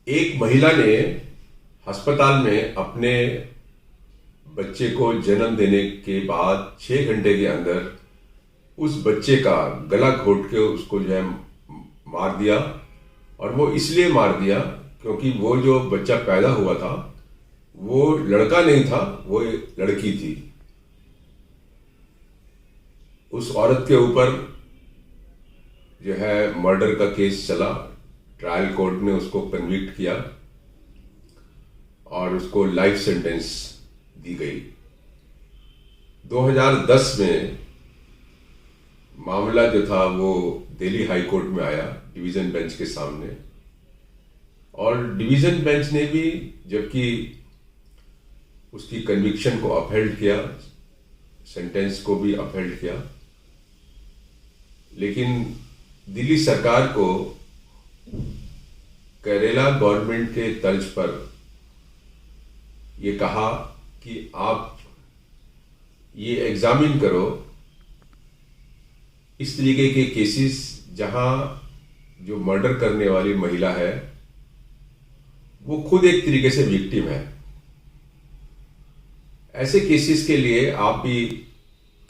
एक महिला ने अस्पताल में अपने बच्चे को जन्म देने के बाद 6 घंटे के अंदर उस बच्चे का गला घोट के उसको जो है मार दिया। और वो इसलिए मार दिया क्योंकि वो जो बच्चा पैदा हुआ था वो लड़का नहीं था, वो लड़की थी। उस औरत के ऊपर जो है मर्डर का केस चला, ट्रायल कोर्ट ने उसको कन्विक्ट किया और उसको लाइफ सेंटेंस दी गई। 2010 में मामला जो था वो दिल्ली हाई कोर्ट में आया, डिवीजन बेंच के सामने। और डिवीजन बेंच ने भी जबकि उसकी कन्विक्शन को अपहेल्ड किया, सेंटेंस को भी अपहेल्ड किया, लेकिन दिल्ली सरकार को केरला गवर्नमेंट के तर्ज पर ये कहा कि आप ये एग्जामिन करो इस तरीके के केसेस जहां जो मर्डर करने वाली महिला है वो खुद एक तरीके से विक्टिम है। ऐसे केसेस के लिए आप भी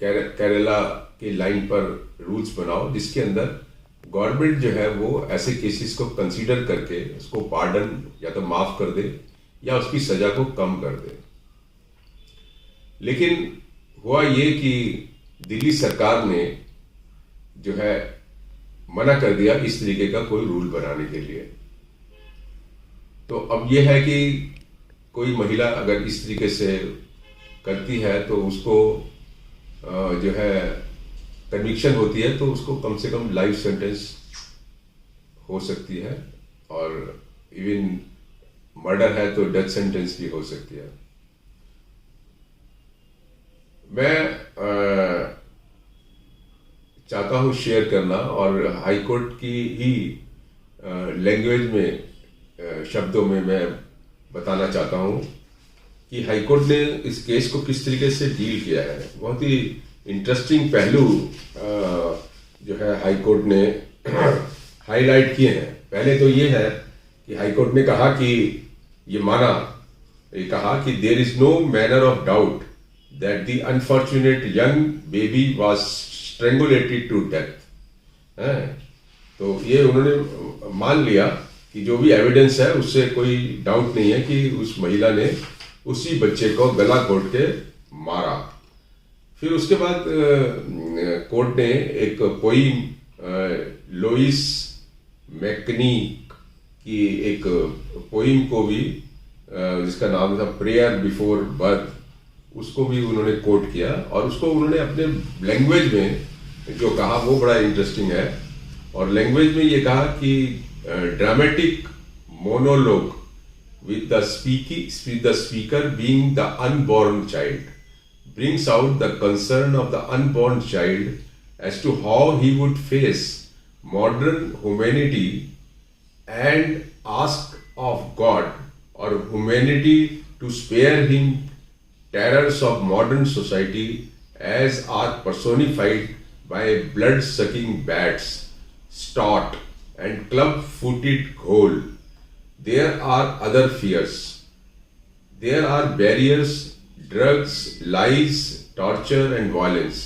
केरला के लाइन पर रूल्स बनाओ जिसके अंदर गवर्नमेंट जो है वो ऐसे केसेस को कंसीडर करके उसको पार्डन या तो माफ कर दे या उसकी सजा को कम कर दे। लेकिन हुआ ये कि दिल्ली सरकार ने जो है मना कर दिया इस तरीके का कोई रूल बनाने के लिए। तो अब यह है कि कोई महिला अगर इस तरीके से करती है तो उसको जो है कन्विक्शन होती है तो उसको कम से कम लाइफ सेंटेंस हो सकती है, और इवन मर्डर है तो डेथ सेंटेंस भी हो सकती है। मैं चाहता हूं शेयर करना, और हाई कोर्ट की ही लैंग्वेज में शब्दों में मैं बताना चाहता हूं कि हाई कोर्ट ने इस केस को किस तरीके से डील किया है। बहुत ही इंटरेस्टिंग पहलू जो है हाई कोर्ट ने हाईलाइट किए हैं। पहले तो ये है कि हाई कोर्ट ने कहा कि ये कहा कि there is no manner of doubt that the unfortunate young baby was strangulated to death. तो ये उन्होंने मान लिया कि जो भी एविडेंस है उससे कोई डाउट नहीं है कि उस महिला ने उसी बच्चे को गला घोट के मारा। फिर उसके बाद कोर्ट ने एक पोइम लोइस मैकनी की एक पोइम को भी जिसका नाम था प्रेयर बिफोर बर्थ, उसको भी उन्होंने कोट किया और उसको उन्होंने अपने लैंग्वेज में जो कहा वो बड़ा इंटरेस्टिंग है। और लैंग्वेज में ये कहा कि dramatic monologue with the speaker being the unborn child brings out the concern of the unborn child as to how he would face modern humanity and ask of God or humanity to spare him terrors of modern society as are personified by blood-sucking bats, stoat and club-footed ghole. There are other fears. There are barriers, drugs, lies, torture and violence.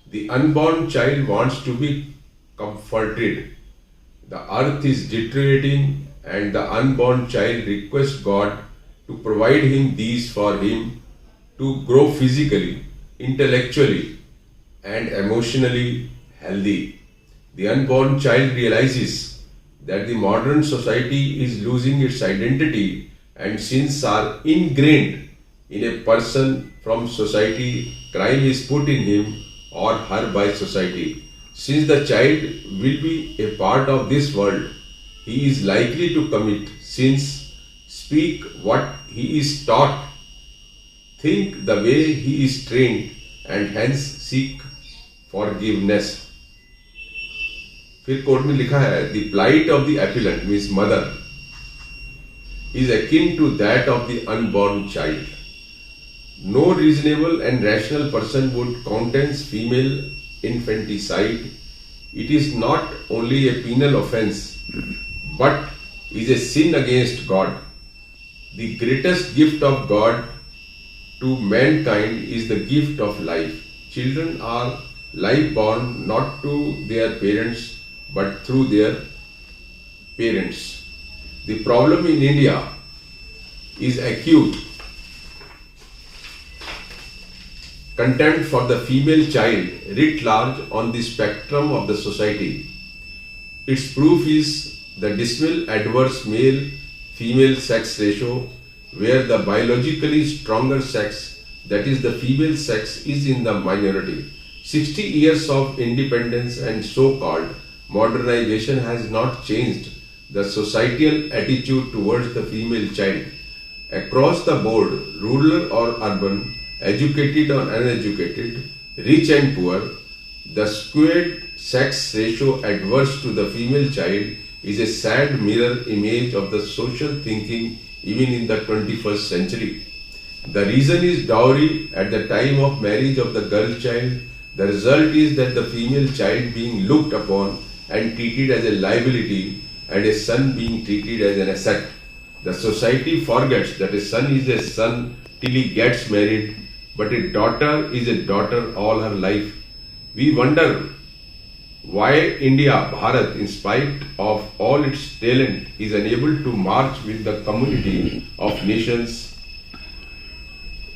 The unborn child wants to be comforted. The earth is deteriorating and the unborn child requests God to provide him these for him to grow physically, intellectually and emotionally healthy. The unborn child realizes that the modern society is losing its identity and sins are ingrained in a person from society, crime is put in him or her by society. Since the child will be a part of this world, he is likely to commit sins, speak what he is taught, think the way he is trained and hence seek forgiveness. फिर court में लिखा है the plight of the appellant means mother is akin to that of the unborn child. No reasonable and rational person would countenance female infanticide. It is not only a penal offense but is a sin against God. The greatest gift of God to mankind is the gift of life. Children are life born not to their parents but through their parents. The problem in India is acute contempt for the female child writ large on the spectrum of the society. Its proof is the dismal adverse male-female sex ratio, where the biologically stronger sex, that is the female sex, is in the minority. 60 years of independence and so-called modernization has not changed the societal attitude towards the female child. Across the board, rural or urban, educated or uneducated, rich and poor, the skewed sex ratio adverse to the female child is a sad mirror image of the social thinking even in the 21st century. The reason is dowry at the time of marriage of the girl child. The result is that the female child being looked upon and treated as a liability and a son being treated as an asset. The society forgets that a son is a son till he gets married, but a daughter is a daughter all her life. We wonder why India, Bharat, in spite of all its talent, is unable to march with the community of nations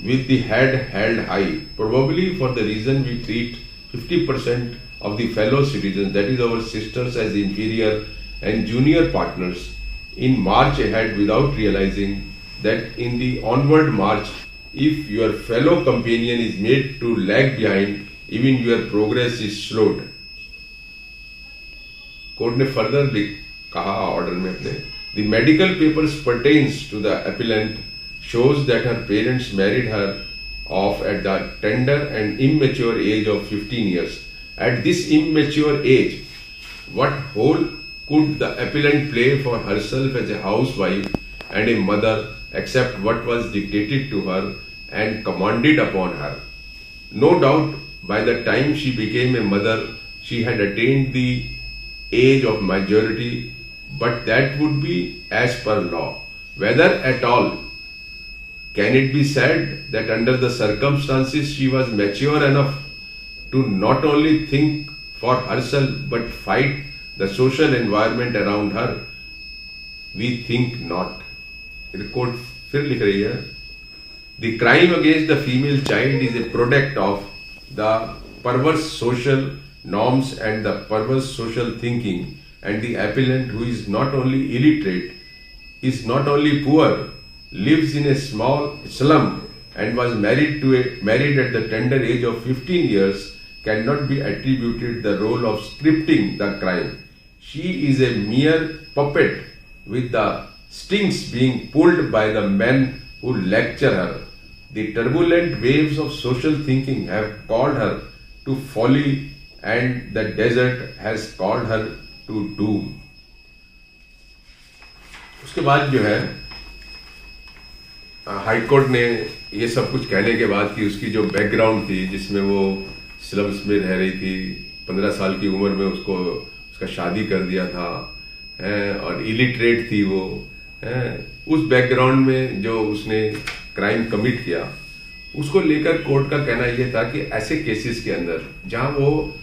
with the head held high. Probably for the reason we treat 50% of the fellow citizens, that is our sisters, as inferior and junior partners in march ahead without realizing that in the onward march, if your fellow companion is made to lag behind, even your progress is slowed. Court ने further कहा order में अपने, the medical papers pertains to the appellant shows that her parents married her off at the tender and immature age of 15 years. At this immature age, what role could the appellant play for herself as a housewife and a mother except what was dictated to her and commanded upon her? No doubt by the time she became a mother, she had attained the age of majority, but that would be as per law. Whether at all, can it be said that under the circumstances she was mature enough to not only think for herself but fight the social environment around her? We think not. Court फिर लिख रही है, the crime against the female child is a product of the perverse social norms and the perverse social thinking, and the appellant, who is not only illiterate, is not only poor, lives in a small slum and was married at the tender age of 15 years, cannot be attributed the role of scripting the crime. She is a mere puppet with the strings being pulled by the men who lecture her. The turbulent waves of social thinking have called her to folly, and the desert has called her to doom. उसके बाद जो है high court ने ये सब कुछ कहने के बाद कि उसकी जो बैकग्राउंड थी, जिसमें वो स्लम्स में रह रही थी, 15 साल की उम्र में उसका शादी कर दिया था, और इलिटरेट थी वो, उस बैकग्राउंड में जो उसने क्राइम कमिट किया, उसको लेकर कोर्ट का कहना यह था कि ऐसे केसेस के अंदर जहां वो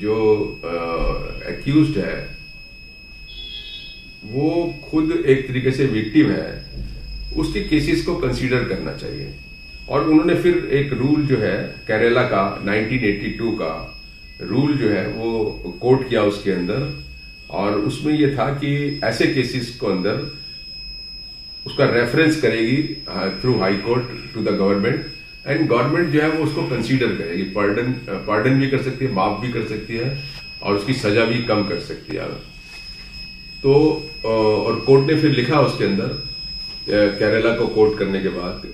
जो एक्यूज्ड है वो खुद एक तरीके से विक्टिम है, उसके केसेस को कंसीडर करना चाहिए. और उन्होंने फिर एक रूल जो है केरला का 1982 का रूल जो है वो कोट किया उसके अंदर, और उसमें ये था कि ऐसे केसेस को अंदर उसका रेफरेंस करेगी through high court to the government, and government जो है वो उसको कंसीडर करेगी, पार्डन भी कर सकती है, माफ भी कर सकती है, और उसकी सजा भी कम कर सकती है. तो और कोर्ट ने फिर लिखा उसके अंदर केरला को कोट करने के बाद,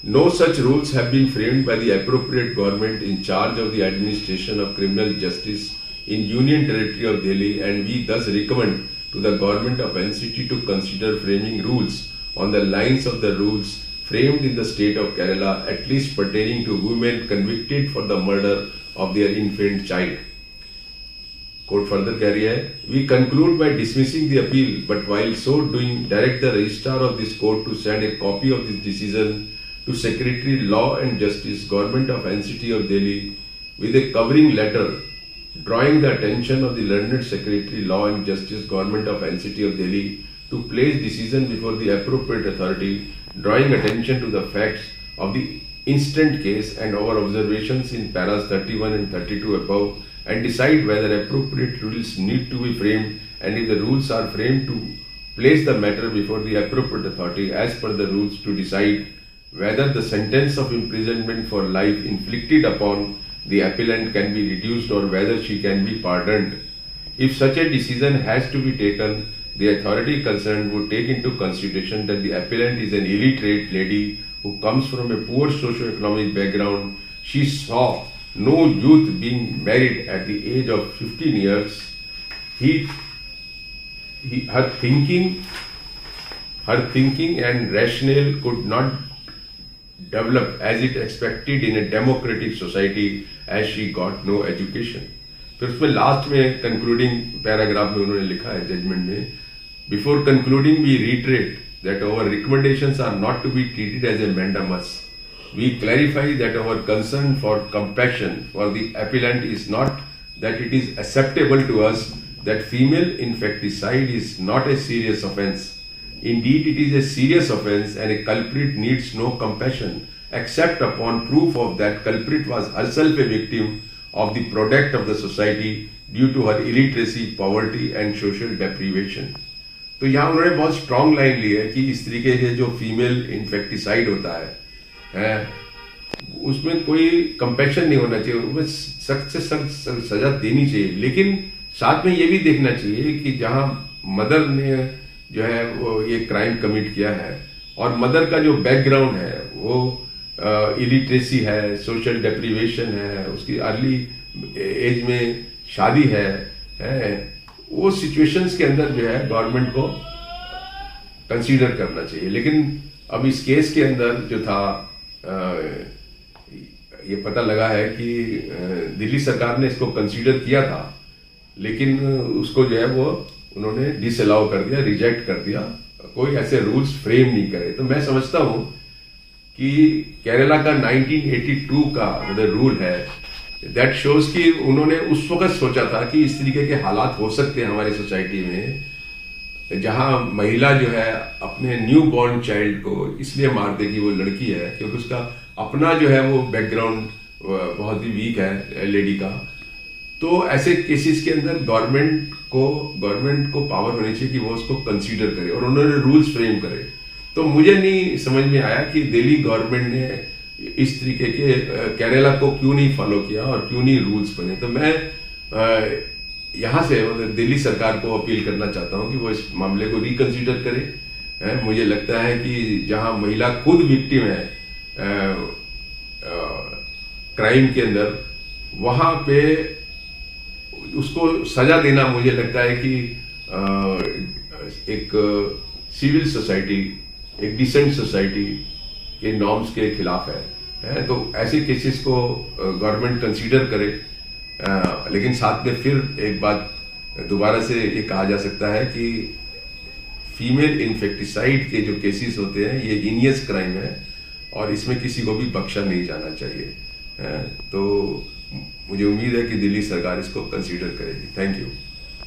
no such rules have been framed by the appropriate government in charge of the administration of criminal justice in Union Territory of Delhi, and we thus recommend to the government of NCT to consider framing rules on the lines of the rules framed in the state of Kerala, at least pertaining to women convicted for the murder of their infant child. Court further कह रही है, we conclude by dismissing the appeal but while so doing direct the registrar of this court to send a copy of this decision to secretary law and justice government of NCT of Delhi with a covering letter drawing the attention of the learned secretary law and justice government of NCT of Delhi to place decision before the appropriate authority, drawing attention to the facts of the instant case and our observations in paras 31 and 32 above, and decide whether appropriate rules need to be framed, and if the rules are framed, to place the matter before the appropriate authority as per the rules to decide whether the sentence of imprisonment for life inflicted upon the appellant can be reduced or whether she can be pardoned. If such a decision has to be taken, the authority concerned would take into consideration that the appellant is an illiterate lady who comes from a poor socio-economic background. She saw no youth being married at the age of 15 years. Her thinking and rationale could not develop as it expected in a democratic society as she got no education. फिर उसमें last में concluding paragraph में उन्होंने लिखा है judgment में, before concluding we reiterate that our recommendations are not to be treated as a mandamus. We clarify that our concern for compassion for the appellant is not that it is acceptable to us that female infanticide is not a serious offence. Indeed, it is a serious offence and a culprit needs no compassion except upon proof of that culprit was herself a victim of the product of the society due to her illiteracy, poverty and social deprivation. तो यहाँ उन्होंने बहुत strong line ली है कि इस तरीके से जो फीमेल इन्फेक्टिसाइड होता है उसमें कोई कंपैशन नहीं होना चाहिए, उसमें सख्त से सख्त सजा देनी चाहिए. लेकिन साथ में ये भी देखना चाहिए कि जहाँ मदर ने जो है वो ये क्राइम कमिट किया है और मदर का जो बैकग्राउंड है वो इलिटरेसी है, सोशल डेप्रिवेशन है, उसकी अर्ली एज में शादी है, वो सिचुएशंस के अंदर जो है गवर्नमेंट को कंसीडर करना चाहिए. लेकिन अब इस केस के अंदर जो था ये पता लगा है कि दिल्ली सरकार ने इसको कंसीडर किया था लेकिन उसको जो है वो उन्होंने डिसअलाउ कर दिया, रिजेक्ट कर दिया, कोई ऐसे रूल्स फ्रेम नहीं करे. तो मैं समझता हूं कि केरला का 1982 का जो रूल है दैट शोज कि उन्होंने उस वक्त सोचा था कि इस तरीके के हालात हो सकते हैं हमारी सोसाइटी में जहां महिला जो है अपने न्यू बॉर्न चाइल्ड को इसलिए मार देगी, वो लड़की है, क्योंकि उसका अपना जो है वो बैकग्राउंड बहुत ही वीक है लेडी का. तो ऐसे केसेस के अंदर गवर्नमेंट को पावर होनी चाहिए कि वो उसको कंसीडर करे और उन्होंने रूल्स फ्रेम करे. तो मुझे नहीं समझ में आया कि दिल्ली गवर्नमेंट ने इस तरीके के केरला को क्यों नहीं फॉलो किया और क्यों नहीं रूल्स बने. तो मैं यहाँ से दिल्ली सरकार को अपील करना चाहता हूँ कि वो इस मामले को रिकंसीडर करे. मुझे लगता है कि जहाँ महिला खुद विक्टिम है क्राइम के अंदर, वहां पे उसको सजा देना मुझे लगता है कि एक सिविल सोसाइटी, एक डिसेंट सोसाइटी के नॉर्म्स के खिलाफ है. तो ऐसे केसेस को गवर्नमेंट कंसीडर करे. लेकिन साथ में फिर एक बात दोबारा से ये कहा जा सकता है कि फीमेल इन्फेक्टिसाइड के जो केसेस होते हैं ये हीनियस क्राइम है और इसमें किसी को भी बख्शा नहीं जाना चाहिए. तो मुझे उम्मीद है कि दिल्ली सरकार इसको कंसीडर करेगी. Thank you.